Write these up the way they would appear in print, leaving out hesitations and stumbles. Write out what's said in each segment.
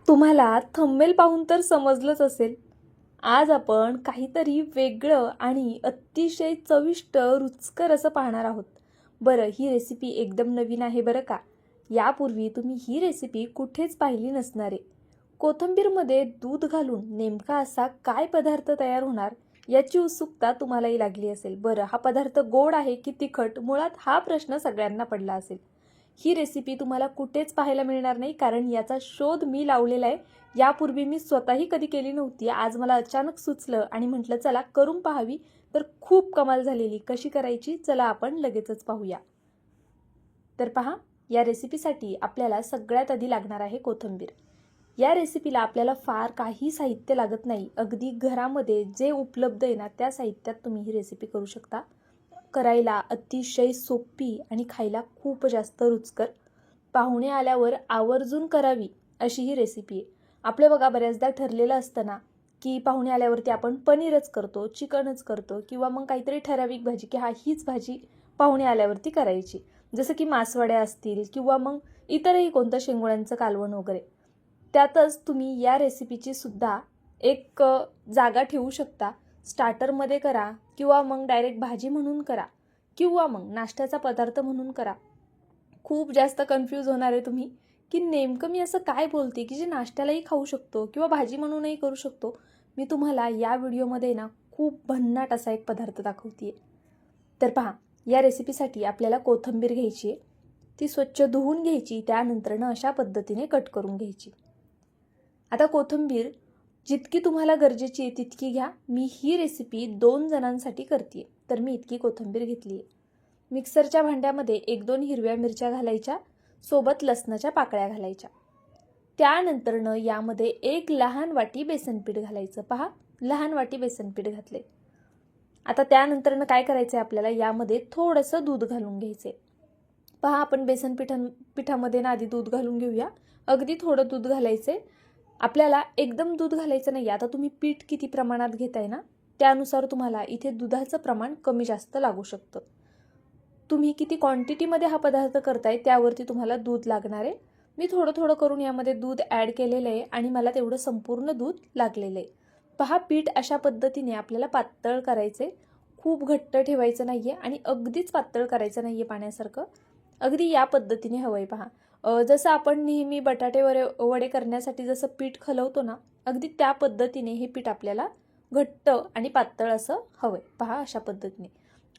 तुम्हाला थंबनेल पाहून तर समजलंच असेल. आज आपण काहीतरी वेगळं आणि अतिशय चविष्ट, रुचकर असं पाहणार आहोत. बरं, ही रेसिपी एकदम नवीन आहे बरं का. यापूर्वी तुम्ही ही रेसिपी कुठेच पाहिली नसणार आहे. कोथिंबीरमध्ये दूध घालून नेमका असा काय पदार्थ तयार होणार याची उत्सुकता तुम्हालाही लागली असेल. बरं, हा पदार्थ गोड आहे की तिखट? मुळात हा प्रश्न सगळ्यांना पडला असेल. ही रेसिपी तुम्हाला कुठेच पाहायला मिळणार नाही, कारण याचा शोध मी लावलेला आहे. यापूर्वी मी स्वतःही कधी केली नव्हती. आज मला अचानक सुचलं आणि म्हटलं चला करून पाहावी. तर खूप कमाल झालेली. कशी करायची चला आपण लगेचच पाहूया. तर पहा, या रेसिपीसाठी आपल्याला सगळ्यात आधी लागणार आहे कोथिंबीर. या रेसिपीला आपल्याला फार काही साहित्य लागत नाही. अगदी घरामध्ये जे उपलब्ध आहे ना त्या साहित्यात तुम्ही ही रेसिपी करू शकता. करायला अतिशय सोपी आणि खायला खूप जास्त रुचकर. पाहुणे आल्यावर आवर्जून करावी अशी ही रेसिपी आहे. आपलं बघा बऱ्याचदा ठरलेलं असतं ना की पाहुणे आल्यावरती आपण पनीरच करतो, चिकनच करतो किंवा मग काहीतरी ठराविक भाजी की हीच भाजी पाहुणे आल्यावरती करायची. जसं की मासवड्या असतील किंवा मग इतरही कोणतं शेंगोळ्यांचं कालवण वगैरे. त्यातच तुम्ही या रेसिपीची सुद्धा एक जागा ठेवू शकता. स्टार्टरमध्ये करा किंवा मग डायरेक्ट भाजी म्हणून करा किंवा मग नाश्त्याचा पदार्थ म्हणून करा. खूप जास्त कन्फ्यूज होणार आहे तुम्ही की नेमकं मी असं काय बोलते की जे नाश्त्यालाही खाऊ शकतो किंवा भाजी म्हणूनही करू शकतो. मी तुम्हाला या व्हिडिओमध्ये ना खूप भन्नाट असा एक पदार्थ दाखवते. तर पहा, या रेसिपीसाठी आपल्याला कोथिंबीर घ्यायची आहे. ती स्वच्छ धुवून घ्यायची, त्यानंतर ना अशा पद्धतीने कट करून घ्यायची. आता कोथिंबीर जितकी तुम्हाला गरजेची आहे तितकी घ्या. मी ही रेसिपी 2 जणांसाठी करते, तर मी इतकी कोथिंबीर घेतली आहे. मिक्सरच्या भांड्यामध्ये 1-2 हिरव्या मिरच्या घालायच्या, सोबत लसणाच्या पाकळ्या घालायच्या. त्यानंतरनं यामध्ये 1 लहान वाटी बेसन पीठ घालायचं. पहा, लहान वाटी बेसन पीठ घातले. आता त्यानंतरनं काय करायचं आहे आपल्याला, यामध्ये थोडंसं दूध घालून घ्यायचं आहे. पहा, आपण बेसन पिठामध्ये ना आधी दूध घालून घेऊया. अगदी थोडं दूध घालायचं आहे. आपल्याला एकदम दूध घालायचं नाही. आता तुम्ही पीठ किती प्रमाणात घेताय ना त्यानुसार तुम्हाला इथे दुधाचं प्रमाण कमी जास्त लागू शकतं. तुम्ही किती क्वांटिटीमध्ये हा पदार्थ करताय त्यावरती तुम्हाला दूध लागणार आहे. मी थोडं थोडं करून यामध्ये दूध ॲड केलेलं आहे आणि मला तेवढं संपूर्ण दूध लागलेलं आहे. पहा, पीठ अशा पद्धतीने आपल्याला पातळ करायचे. खूप घट्ट ठेवायचं नाही आहे आणि अगदीच पातळ करायचं नाही आहे पाण्यासारखं. अगदी या पद्धतीने हवं आहे. पहा, जसं आपण नेहमी बटाटे वडे करण्यासाठी जसं पीठ खलवतो ना, अगदी त्या पद्धतीने हे पीठ आपल्याला घट्ट आणि पातळ असं हवं आहे. पहा, अशा पद्धतीने.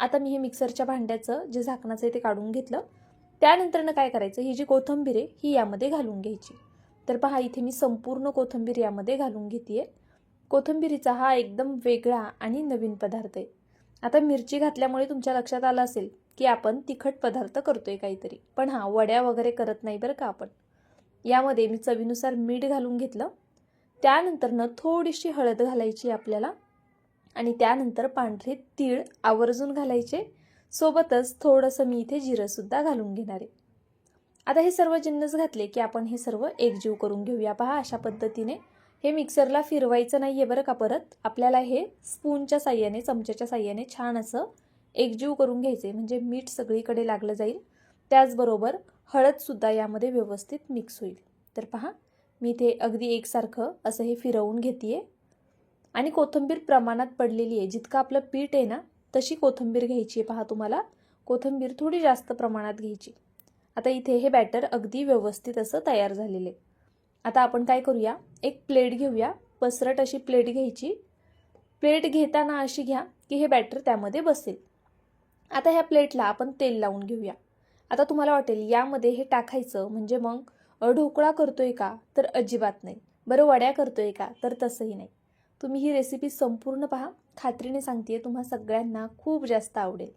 आता मी हे मिक्सरच्या भांड्याचं जे झाकणाचं आहे ते काढून घेतलं. त्यानंतरनं काय करायचं, ही जी कोथिंबीर आहे ही यामध्ये घालून घ्यायची. तर पहा, इथे मी संपूर्ण कोथिंबीर यामध्ये घालून घेते. कोथिंबीरीचा हा एकदम वेगळा आणि नवीन पदार्थ आहे. आता मिरची घातल्यामुळे तुमच्या लक्षात आलं असेल की आपण तिखट पदार्थ करतोय काहीतरी, पण वड्या वगैरे करत नाही बरं का आपण. यामध्ये मी चवीनुसार मीठ घालून घेतलं. त्यानंतरनं थोडीशी हळद घालायची आपल्याला आणि त्यानंतर पांढरे तीळ आवर्जून घालायचे. सोबतच थोडंसं मी इथे जिरंसुद्धा घालून घेणार आहे. आता हे सर्व जिन्नस घातले की आपण हे सर्व एकजीव करून घेऊया. पहा, अशा पद्धतीने. हे मिक्सरला फिरवायचं नाही आहे बरं का. परत आपल्याला हे स्पूनच्या साह्याने, चमच्याच्या साह्याने छान असं एकजीव करून घ्यायचे, म्हणजे मीठ सगळीकडे लागलं जाईल. त्याचबरोबर हळदसुद्धा यामध्ये व्यवस्थित मिक्स होईल. तर पहा, मी ते अगदी एकसारखं असं हे फिरवून घेते आणि कोथिंबीर प्रमाणात पडलेली आहे. जितकं आपलं पीठ आहे ना तशी कोथिंबीर घ्यायची आहे. पहा, तुम्हाला कोथिंबीर थोडी जास्त प्रमाणात घ्यायची. आता इथे हे बॅटर अगदी व्यवस्थित असं तयार झालेलं आहे. आता आपण काय करूया, एक प्लेट घेऊया. पसरट अशी प्लेट घ्यायची. प्लेट घेताना अशी घ्या की हे बॅटर त्यामध्ये बसेल. आता ह्या प्लेटला आपण तेल लावून घेऊया. आता तुम्हाला वाटेल यामध्ये हे टाकायचं म्हणजे मग ढोकळा करतोय का, तर अजिबात नाही. बरं, वड्या करतोय का, तर तसंही नाही. तुम्ही ही रेसिपी संपूर्ण पहा. खात्रीने सांगते तुम्हा सगळ्यांना खूप जास्त आवडेल.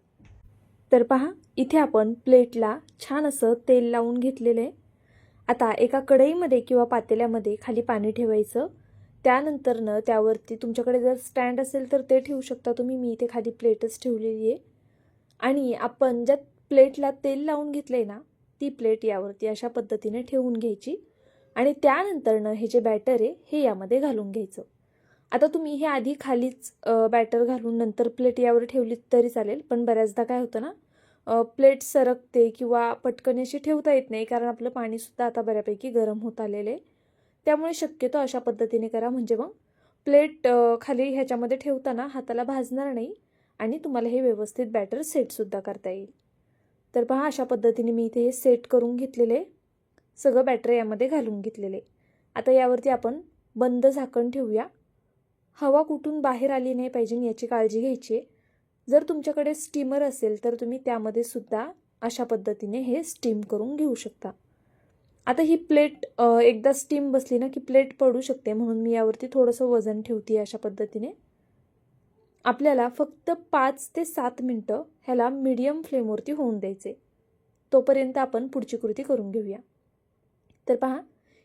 तर पहा, इथे आपण प्लेटला छान असं तेल लावून घेतलेलं आहे. आता एका कढईमध्ये किंवा पातेल्यामध्ये खाली पाणी ठेवायचं. त्यानंतरनं त्यावरती तुमच्याकडे जर स्टँड असेल तर ते ठेवू शकता तुम्ही. मी इथे खाली प्लेटच ठेवलेली आहे आणि आपण ज्या प्लेटला तेल लावून घेतलं आहे ना ती प्लेट यावरती अशा पद्धतीने ठेवून घ्यायची आणि त्यानंतरनं हे जे बॅटर आहे हे यामध्ये घालून घ्यायचं. आता तुम्ही हे आधी खालीच बॅटर घालून नंतर प्लेट यावर ठेवली तरी चालेल, पण बऱ्याचदा काय होतं ना, प्लेट सरकते किंवा पटकन अशी ठेवता येत नाही, कारण आपलं पाणीसुद्धा आता बऱ्यापैकी गरम होत आलेलं आहे. त्यामुळे शक्यतो अशा पद्धतीने करा, म्हणजे मग प्लेट खाली ह्याच्यामध्ये ठेवताना हाताला भाजणार नाही आणि तुम्हाला हे व्यवस्थित बॅटर सेटसुद्धा करता येईल. तर पहा, अशा पद्धतीने मी इथे हे सेट करून घेतलेले, सगळं बॅटर यामध्ये घालून घेतलेले. आता यावरती आपण बंद झाकण ठेवूया. हवा कुठून बाहेर आली नाही पाहिजे याची काळजी घ्यायची आहे. जर तुमच्याकडे स्टीमर असेल तर तुम्ही त्यामध्ये सुद्धा अशा पद्धतीने हे स्टीम करून घेऊ शकता. आता ही प्लेट एकदा स्टीम बसली ना की प्लेट पडू शकते, म्हणून मी यावरती थोडंसं वजन ठेवते अशा पद्धतीने. आपल्याला फक्त 5 ते 7 मिनटं ह्याला मीडियम फ्लेमवरती होऊन द्यायचे. तोपर्यंत आपण पुढची कृती करून घेऊया. तर पहा,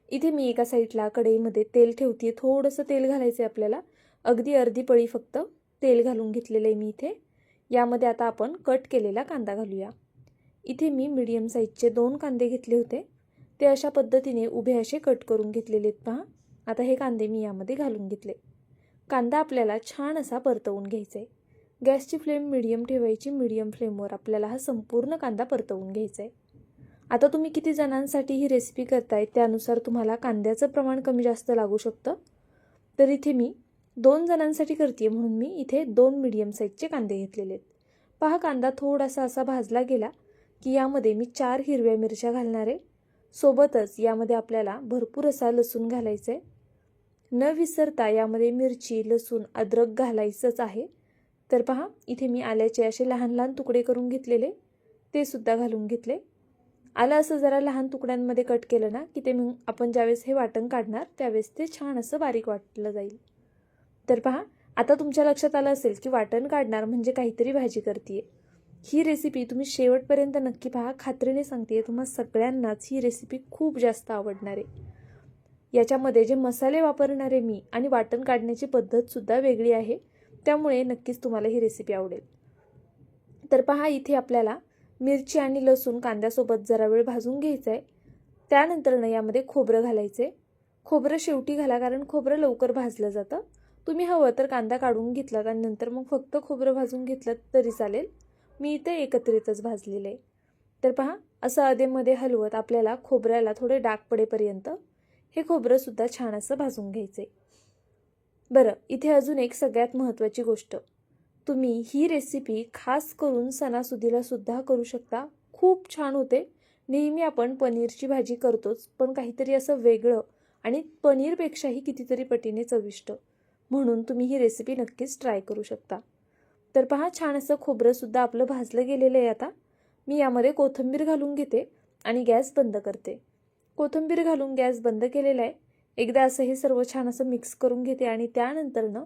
इथे मी एका साईडला कढईमध्ये तेल ठेवते. थोडंसं तेल घालायचं आहे आपल्याला, अगदी अर्धी पळी फक्त तेल घालून घेतलेलं आहे मी इथे. यामध्ये आता आपण कट केलेला कांदा घालूया. इथे मी मीडियम साईजचे 2 कांदे घेतले होते, ते अशा पद्धतीने उभे असे कट करून घेतलेले आहेत. पहा, आता हे कांदे मी यामध्ये घालून घेतले. कांदा आपल्याला छान असा परतवून घ्यायचा आहे. गॅसची फ्लेम मीडियम ठेवायची. मीडियम फ्लेमवर आपल्याला हा संपूर्ण कांदा परतवून घ्यायचा आहे. आता तुम्ही किती जणांसाठी ही रेसिपी करताय त्यानुसार तुम्हाला कांद्याचं प्रमाण कमी जास्त लागू शकतं. तर इथे मी 2 जणांसाठी करते म्हणून मी इथे 2 मीडियम साईजचे कांदे घेतलेले आहेत. पहा, कांदा थोडासा असा भाजला गेला की यामध्ये मी 4 हिरव्या मिरच्या घालणार आहे. सोबतच यामध्ये आपल्याला भरपूर असा लसूण घालायचा आहे. न विसरता यामध्ये मिरची, लसूण, अद्रक घालायचंच आहे. तर पहा, इथे मी आल्याचे असे लहान लहान तुकडे करून घेतलेले, ते सुद्धा घालून घेतले. आलं असं जरा लहान तुकड्यांमध्ये कट केलं ना की ते मग आपण ज्यावेळेस हे वाटण काढणार त्यावेळेस ते छान असं बारीक वाटलं जाईल. तर पहा, आता तुमच्या लक्षात आलं असेल की वाटण काढणार म्हणजे काहीतरी भाजी करते. ही रेसिपी तुम्ही शेवटपर्यंत नक्की पहा. खात्रीने सांगते, तुम्हा सगळ्यांनाच ही रेसिपी खूप जास्त आवडणार आहे. याच्यामध्ये जे मसाले वापरणार आहे मी आणि वाटण काढण्याची पद्धतसुद्धा वेगळी आहे, त्यामुळे नक्कीच तुम्हाला ही रेसिपी आवडेल. तर पहा, इथे आपल्याला मिरची आणि लसूण कांद्यासोबत जरा वेळ भाजून घ्यायचं आहे. त्यानंतर यामध्ये खोबरं घालायचं आहे. खोबरं शेवटी घाला, कारण खोबरं लवकर भाजलं जातं. तुम्ही हवं तर कांदा काढून घेतला आणि नंतर मग फक्त खोबरं भाजून घेतलं तरी चालेल. मी इथे एकत्रितच भाजलेलं आहे. तर पहा, असं अधेमध्ये हलवत आपल्याला खोबऱ्याला थोडे डाग पडेपर्यंत हे खोबरंसुद्धा छान असं भाजून घ्यायचं आहे. बरं, इथे अजून एक सगळ्यात महत्त्वाची गोष्ट, तुम्ही ही रेसिपी खास करून सणासुदीला सुद्धा करू शकता. खूप छान होते. नेहमी आपण पनीरची भाजी करतोच, पण काहीतरी असं वेगळं आणि पनीरपेक्षाही कितीतरी पटीने चविष्ट, म्हणून तुम्ही ही रेसिपी नक्कीच ट्राय करू शकता. तर पहा, छान असं खोबरंसुद्धा आपलं भाजलं गेलेलं आहे. आता मी यामध्ये कोथिंबीर घालून घेते आणि गॅस बंद करते. कोथिंबीर घालून गॅस बंद केलेला आहे. एकदा असं हे सर्व छान असं मिक्स करून घेते आणि त्यानंतरनं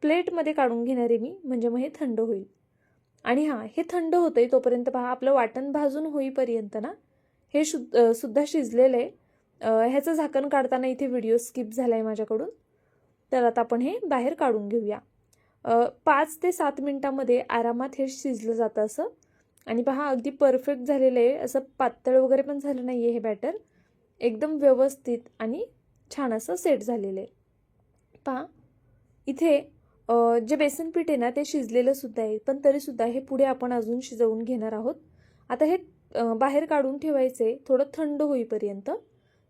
प्लेटमध्ये काढून घेणारे मी, म्हणजे मग हे थंड होईल. आणि हां, हे थंड होतंय तोपर्यंत पहा, आपलं वाटण भाजून होईपर्यंत ना हे सुद्धा शिजलेलं आहे. ह्याचं झाकण काढताना इथे व्हिडिओ स्किप झाला आहे माझ्याकडून. तर आता आपण हे बाहेर काढून घेऊया. 5 ते 7 मिनटामध्ये आरामात हे शिजलं जातं असं. आणि पहा, अगदी परफेक्ट झालेलं आहे. असं पातळ वगैरे पण झालं नाही आहे हे बॅटर. एकदम व्यवस्थित आणि छान असं सेट झालेलं आहे. पहा, इथे जे बेसन पीठ आहे ना ते शिजलेलं सुद्धा आहे, पण तरीसुद्धा हे पुढे आपण अजून शिजवून घेणार आहोत. आता हे बाहेर काढून ठेवायचे थोडं थंड होईपर्यंत.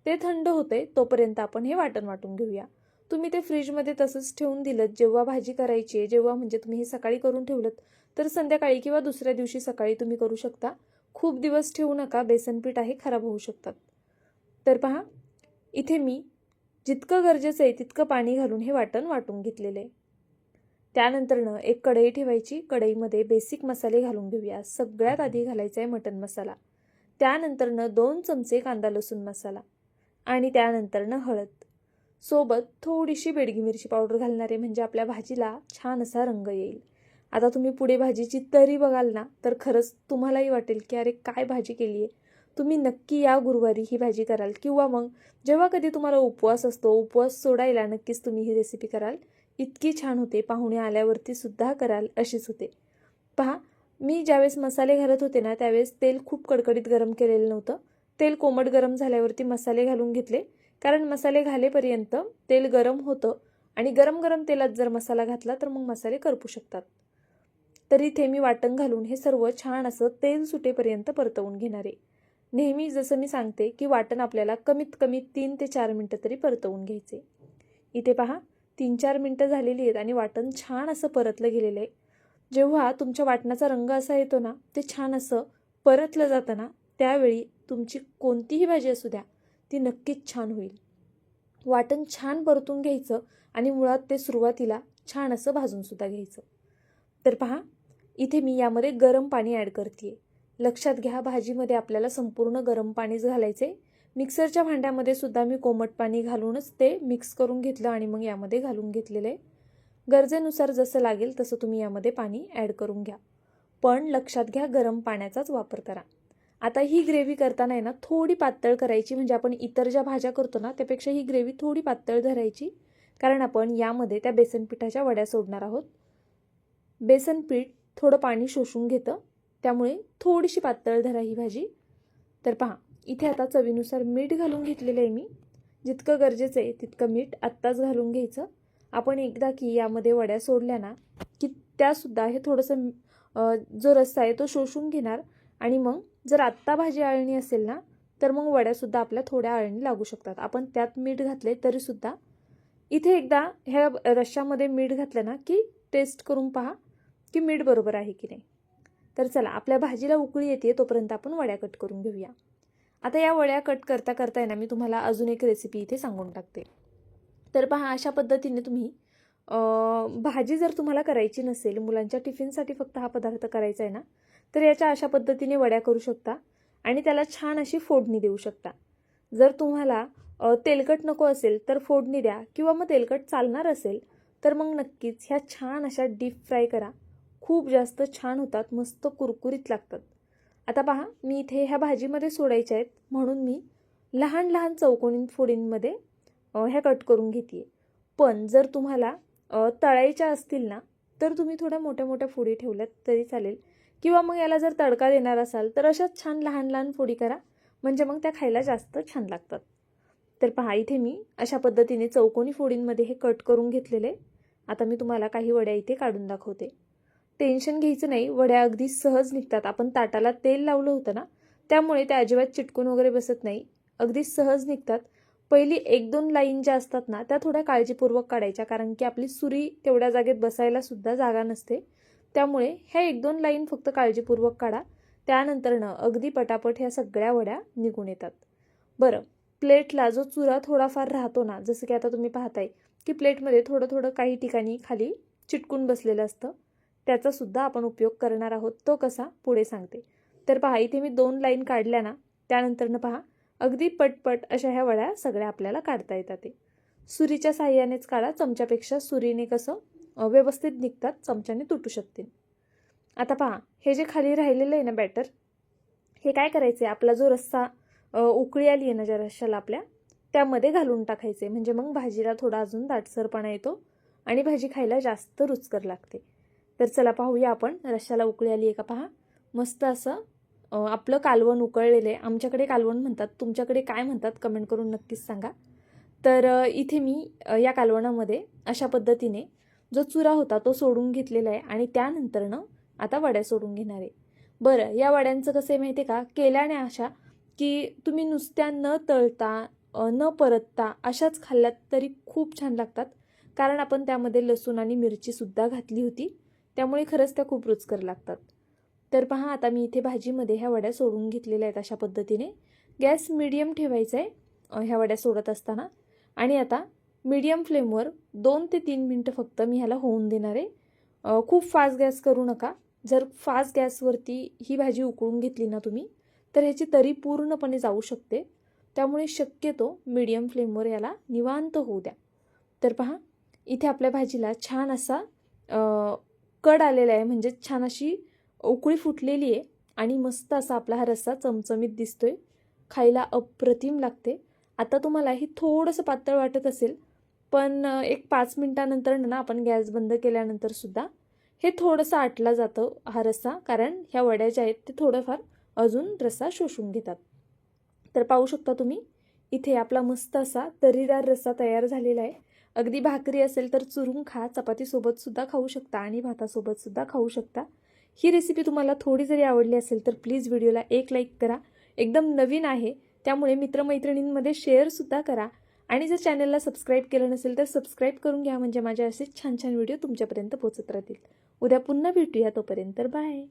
ते थंड होते तोपर्यंत आपण हे वाटण वाटून घेऊया. तुम्ही ते फ्रीजमध्ये तसंच ठेवून दिलं, जेव्हा भाजी करायची आहे, जेव्हा म्हणजे तुम्ही हे सकाळी करून ठेवलं तर संध्याकाळी किंवा दुसऱ्या दिवशी सकाळी तुम्ही करू शकता. खूप दिवस ठेवू नका, बेसन पीठ आहे खराब होऊ शकतात. तर पहा, इथे मी जितकं गरजेचं आहे तितकं पाणी घालून हे वाटण वाटून घेतलेलं आहे. त्यानंतरनं एक कढई ठेवायची. कढईमध्ये बेसिक मसाले घालून घेऊया. सगळ्यात आधी घालायचा आहे मटण मसाला. त्यानंतरनं 2 चमचे कांदा लसूण मसाला आणि त्यानंतरनं हळद. सोबत थोडीशी बेडगी मिरची पावडर घालणार आहे, म्हणजे आपल्या भाजीला छान असा रंग येईल. आता तुम्ही पुढे भाजीची तरी बघाल ना तर खरंच तुम्हालाही वाटेल की अरे काय भाजी केली आहे. तुम्ही नक्की या गुरुवारी ही भाजी कराल, किंवा मग जेव्हा कधी तुम्हाला उपवास असतो, उपवास सोडायला नक्कीच तुम्ही ही रेसिपी कराल. इतकी छान होते. पाहुणे आल्यावरती सुद्धा कराल अशीच होते. पहा, मी ज्यावेळेस मसाले घालत होते ना त्यावेळेस तेल खूप कडकडीत गरम केलेलं नव्हतं. तेल कोमट गरम झाल्यावरती मसाले घालून घेतले, कारण मसाले घालेपर्यंत तेल गरम होतं आणि गरम गरम तेलात जर मसाला घातला तर मग मसाले करपू शकतात. तर इथे मी वाटण घालून हे सर्व छान असं तेल सुटेपर्यंत परतवून घेणार आहे. नेहमी जसं मी सांगते की वाटण आपल्याला कमीत कमी 3 ते 4 मिनटं तरी परतवून घ्यायचे. इथे पहा 3-4 मिनटं झालेली आहेत आणि वाटण छान असं परतलं गेलेलं आहे. जेव्हा तुमच्या वाटणाचा रंग असा येतो ना, ते छान असं परतलं जातं ना, त्यावेळी तुमची कोणतीही भाजी असू द्या ती नक्कीच छान होईल. वाटण छान परतून घ्यायचं आणि मुळात ते सुरुवातीला छान असं भाजूनसुद्धा घ्यायचं. तर पहा इथे मी यामध्ये गरम पाणी ॲड करते. लक्षात घ्या, भाजीमध्ये आपल्याला संपूर्ण गरम पाणीच घालायचं आहे. मिक्सरच्या भांड्यामध्ये सुद्धा मी कोमट पाणी घालूनच ते मिक्स करून घेतलं आणि मग यामध्ये घालून घेतलेलं आहे. गरजेनुसार जसं लागेल तसं तुम्ही यामध्ये पाणी ॲड करून घ्या, पण लक्षात घ्या गरम पाण्याचाच वापर करा. आता ही ग्रेव्ही करताना आहे ना थोडी पातळ करायची, म्हणजे आपण इतर ज्या भाज्या करतो ना त्यापेक्षा ही ग्रेव्ही थोडी पातळ धरायची, कारण आपण यामध्ये त्या बेसन पिठाच्या वड्या सोडणार आहोत. बेसन पीठ थोडं पाणी शोषून घेतं, त्यामुळे थोडीशी पातळ धरा ही भाजी. तर पहा इथे आता चवीनुसार मीठ घालून घेतलेलं आहे मी. जितकं गरजेचं आहे तितकं मीठ आत्ताच घालून घ्यायचं. आपण एकदा की यामध्ये वड्या सोडल्या ना की त्यासुद्धा हे थोडंसं जो रस्सा आहे तो शोषून घेणार, आणि मग जर आत्ता भाजी आळणी असेल ना तर मग वड्यासुद्धा आपल्या थोड्या आळणी लागू शकतात. आपण त्यात मीठ घातले तरीसुद्धा इथे एकदा ह्या रश्श्यामध्ये मीठ घातलं ना की टेस्ट करून पहा की मीठ बरोबर आहे की नाही. तर चला, आपल्या भाजीला उकळी येते तोपर्यंत आपण वड्या कट करून घेऊया. आता या वड्या कट करता करता ना मी तुम्हाला अजून एक रेसिपी इथे सांगून टाकते. तर पहा अशा पद्धतीने तुम्ही भाजी जर तुम्हाला करायची नसेल, मुलांच्या टिफिनसाठी फक्त हा पदार्थ करायचा आहे ना, तर याच्या अशा पद्धतीने वड्या करू शकता आणि त्याला छान अशी फोडणी देऊ शकता. जर तुम्हाला तेलकट नको असेल तर फोडणी द्या, किंवा मग तेलकट चालणार असेल तर मग नक्कीच ह्या छान अशा डीप फ्राय करा. खूप जास्त छान होतात, मस्त कुरकुरीत लागतात. आता पहा मी इथे ह्या भाजीमध्ये सोडायच्या आहेत म्हणून मी लहान लहान चौकोनी फोडींमध्ये ह्या कट करून घेते. पण जर तुम्हाला तळायच्या असतील ना तर तुम्ही थोड्या मोठ्या मोठ्या फोडी ठेवल्यात तरी चालेल, किंवा मग याला जर तडका देणार असाल तर अशाच छान लहान लहान फोडी करा, म्हणजे मग त्या खायला जास्त छान लागतात. तर पहा इथे मी अशा पद्धतीने चौकोनी फोडींमध्ये हे कट करून घेतलेले. आता मी तुम्हाला काही वड्या इथे काढून दाखवते. टेन्शन घ्यायचं नाही, वड्या अगदी सहज निघतात. आपण ताटाला तेल लावलं होतं ना त्यामुळे त्या अजिबात चिटकून वगैरे बसत नाही, अगदी सहज निघतात. पहिली 1-2 लाईन ज्या असतात ना त्या थोड्या काळजीपूर्वक काढायच्या, कारण की आपली सुरी तेवढ्या जागेत बसायला सुद्धा जागा नसते. त्यामुळे ह्या 1-2 लाईन फक्त काळजीपूर्वक काढा, त्यानंतरनं अगदी पटापट ह्या सगळ्या वड्या निघून येतात. बरं, प्लेटला जो चुरा थोडाफार राहतो ना, जसं की आता तुम्ही पाहताय की प्लेटमध्ये थोडं थोडं काही ठिकाणी खाली चिटकून बसलेलं असतं, त्याचा सुद्धा आपण उपयोग करणार आहोत. तो कसा पुढे सांगते. तर पहा इथे मी 2 लाईन काढल्या ना, त्यानंतरनं पहा अगदी पटपट अशा ह्या वड्या सगळ्या आपल्याला काढता येतात. ते सुरीच्या साह्यानेच काढा, चमच्यापेक्षा सुरीने कसं व्यवस्थित निघतात, चमच्याने तुटू शकतील. आता पहा हे जे खाली राहिलेलं आहे ना बॅटर, हे काय करायचं आहे, आपला जो रस्सा उकळी आली आहे ना ज्या रश्श्याला आपल्या, त्यामध्ये घालून टाकायचे, म्हणजे मग भाजीला थोडा अजून दाटसरपणा येतो आणि भाजी खायला जास्त रुचकर लागते. तर चला पाहूया आपण रश्श्याला उकळी आली आहे का. पहा मस्त असं आपलं कालवण उकळलेलं आहे. आमच्याकडे कालवण म्हणतात, तुमच्याकडे काय म्हणतात कमेंट करून नक्कीच सांगा. तर इथे मी या कालवणामध्ये अशा पद्धतीने जो चुरा होता तो सोडून घेतलेला आहे आणि त्यानंतरनं आता वड्या सोडून घेणार आहे. बरं, या वड्यांचं कसं आहे माहिती आहे का, केल्याने अशा की तुम्ही नुसत्या न तळता न परतता अशाच खाल्ल्यात तरी खूप छान लागतात, कारण आपण त्यामध्ये लसूण आणि मिरचीसुद्धा घातली होती, त्यामुळे खरंच त्या खूप रुचकर लागतात. तर पहा आता मी इथे भाजीमध्ये ह्या वड्या सोडून घेतलेल्या आहेत. अशा पद्धतीने गॅस मीडियम ठेवायचा आहे ह्या वड्या सोडत असताना, आणि आता मीडियम फ्लेमवर 2 ते 3 मिनटं फक्त मी ह्याला होऊन देणार आहे. खूप फास्ट गॅस करू नका. जर फास्ट गॅसवरती ही भाजी उकळून घेतली ना तुम्ही तर ह्याची तरी पूर्णपणे जाऊ शकते, त्यामुळे शक्यतो मीडियम फ्लेमवर याला निवांत होऊ द्या. तर पहा इथे आपल्या भाजीला छान असा कड आलेला आहे, म्हणजे छान अशी उकळी फुटलेली आहे आणि मस्त असा आपला हा रस्सा चमचमीत दिसतोय, खायला अप्रतिम लागते. आता तुम्हाला ही थोडंसं पातळ वाटत असेल, पण एक 5 मिनिटानंतर ना आपण गॅस बंद केल्यानंतर सुद्धा हे थोडंसं आटला जातं हा रस्सा, कारण ह्या वड्या ज्या आहेत ते थोडंफार अजून रस्सा शोषून घेतात. तर पाहू शकता तुम्ही इथे आपला मस्त असा तर्रीदार रस्सा तयार झालेला आहे. अगदी भाकरी असेल तर चुरून खा, चपातीसोबत सुद्धा खाऊ शकता आणि भातासोबत सुद्धा खाऊ शकता. ही रेसिपी तुम्हाला थोडी जरी आवडली असेल तर प्लीज व्हिडिओला एक लाईक करा. एकदम नवीन आहे, त्यामुळे मित्रमैत्रिणींमध्ये शेअरसुद्धा करा. आणि जर चॅनलला सबस्क्राईब केलं नसेल तर सबस्क्राईब करून घ्या, म्हणजे माझे असेच छान छान व्हिडिओ तुमच्यापर्यंत पोहोचत राहतील. उद्या पुन्हा भेटूया, तोपर्यंत बाय.